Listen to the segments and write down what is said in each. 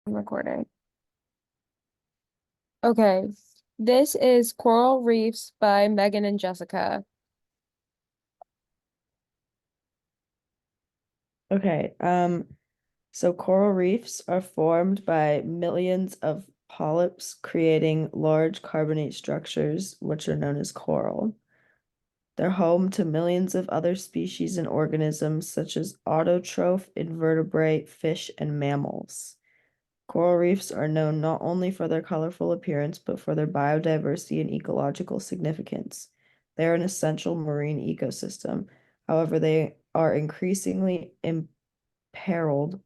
I'm recording. Okay. This is Coral Reefs by Megan and Jessica. Okay, so coral reefs are formed by millions of polyps creating large carbonate structures, which are known as coral. They're home to millions of other species and organisms, such as autotroph invertebrate, fish, and mammals. Coral reefs are known not only for their colorful appearance, but for their biodiversity and ecological significance. They are an essential marine ecosystem. However, they are increasingly imperiled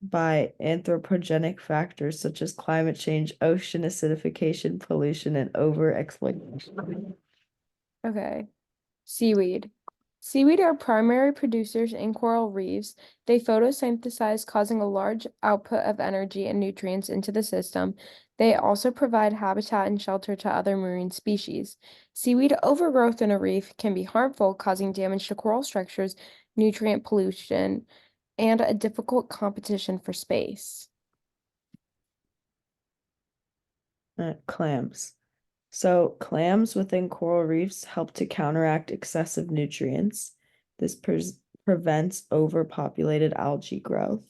by anthropogenic factors such as climate change, ocean acidification, pollution, and overexploitation. Okay. Seaweed. Seaweed are primary producers in coral reefs. They photosynthesize, causing a large output of energy and nutrients into the system. They also provide habitat and shelter to other marine species. Seaweed overgrowth in a reef can be harmful, causing damage to coral structures, nutrient pollution, and a difficult competition for space. Clams. So, clams within coral reefs help to counteract excessive nutrients. This prevents overpopulated algae growth.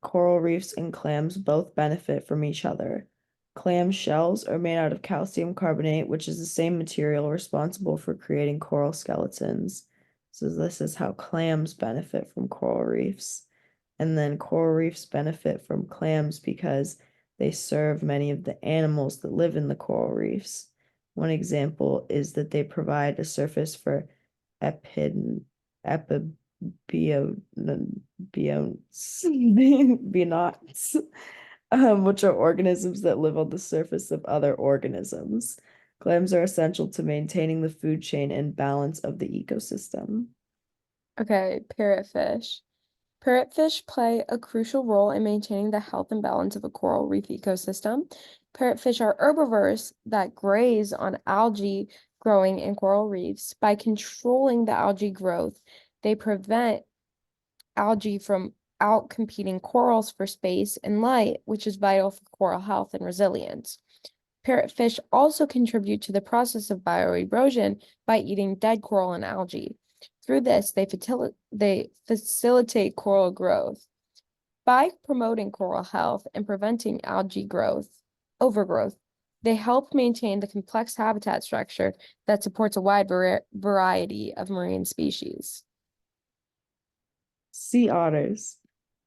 Coral reefs and clams both benefit from each other. Clam shells are made out of calcium carbonate, which is the same material responsible for creating coral skeletons. So this is how clams benefit from coral reefs. And then coral reefs benefit from clams because they serve many of the animals that live in the coral reefs. One example is that they provide a surface for epid epibio biotes, bionautes, which are organisms that live on the surface of other organisms. Clams are essential to maintaining the food chain and balance of the ecosystem. Okay, parrotfish. Parrotfish play a crucial role in maintaining the health and balance of a coral reef ecosystem. Parrotfish are herbivores that graze on algae growing in coral reefs. By controlling the algae growth, they prevent algae from outcompeting corals for space and light, which is vital for coral health and resilience. Parrotfish also contribute to the process of bioerosion by eating dead coral and algae. Through this, they facilitate coral growth. By promoting coral health and preventing overgrowth, they help maintain the complex habitat structure that supports a wide variety of marine species. Sea otters.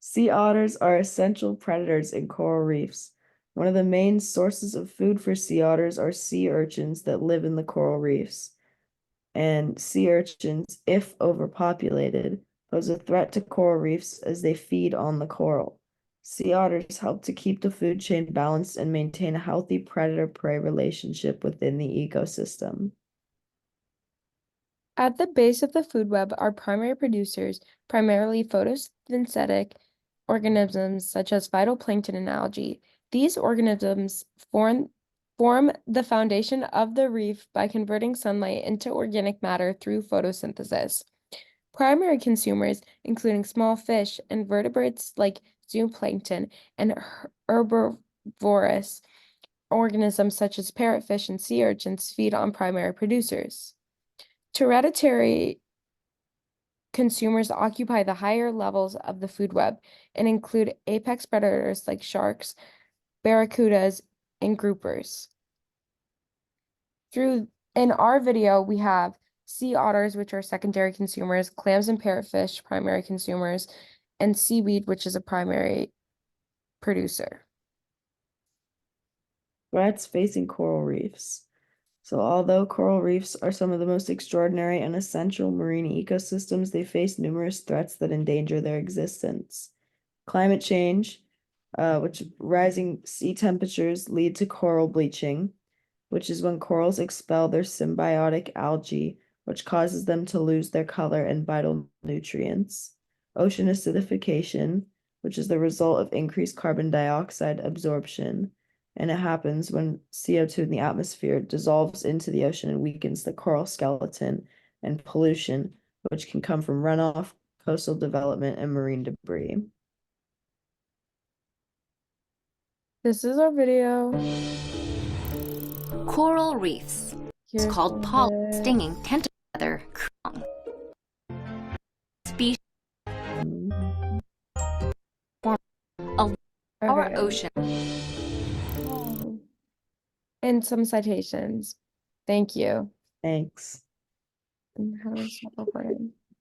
Sea otters are essential predators in coral reefs. One of the main sources of food for sea otters are sea urchins that live in the coral reefs. And sea urchins, if overpopulated, pose a threat to coral reefs as they feed on the coral. Sea otters help to keep the food chain balanced and maintain a healthy predator-prey relationship within the ecosystem. At the base of the food web are primary producers, primarily photosynthetic organisms such as phytoplankton and algae. These organisms form the foundation of the reef by converting sunlight into organic matter through photosynthesis. Primary consumers, including small fish and vertebrates like zooplankton and herbivorous organisms such as parrotfish and sea urchins, feed on primary producers. Hereditary consumers occupy the higher levels of the food web and include apex predators like sharks, barracudas, and groupers. In our video, we have sea otters, which are secondary consumers, clams and parrotfish, primary consumers, and seaweed, which is a primary producer. Threats facing coral reefs. So, although coral reefs are some of the most extraordinary and essential marine ecosystems, they face numerous threats that endanger their existence. Climate change, which rising sea temperatures lead to coral bleaching, which is when corals expel their symbiotic algae, which causes them to lose their color and vital nutrients. Ocean acidification, which is the result of increased carbon dioxide absorption, and it happens when CO2 in the atmosphere dissolves into the ocean and weakens the coral skeleton, and pollution, which can come from runoff, coastal development, and marine debris. This is our video. Coral reefs. It's Here's called the polyp lid. stinging tentacles. Species our Okay. ocean. Oh. And some citations. Thank you. Thanks. And how do I stop recording?